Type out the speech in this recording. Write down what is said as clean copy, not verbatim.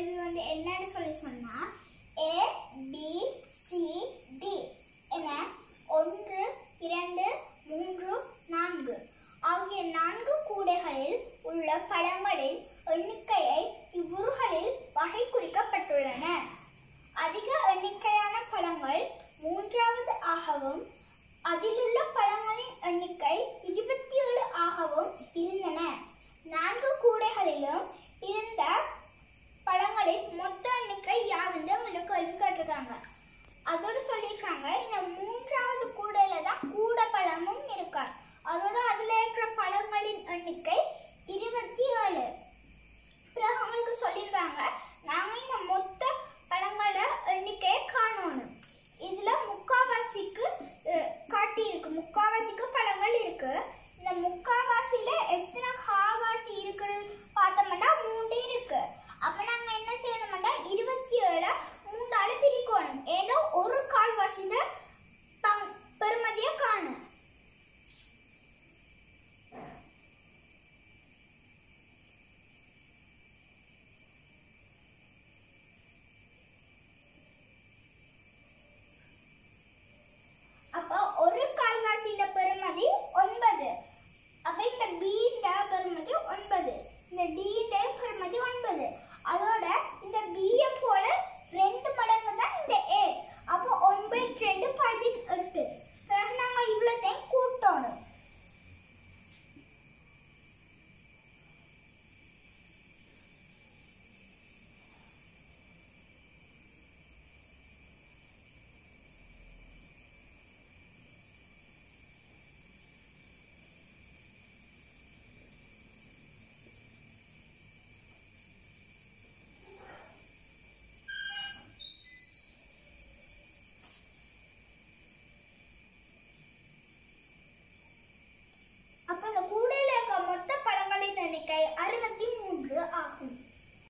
கேள்வி என்னன்னு சொல்லி சொன்னா A B C D என 1 2 3 4 ஆகிய 4 கூடைகளில் உள்ள பழங்களின் எண்ணிக்கையை இவ்வுறுகளில் வகை குறிக்கப்பட்டுள்ளன. அதிக எண்ணிக்கையான பழங்கள் 3வது ஆகவும் அதிலுள்ள பழங்களின் எண்ணிக்கை 20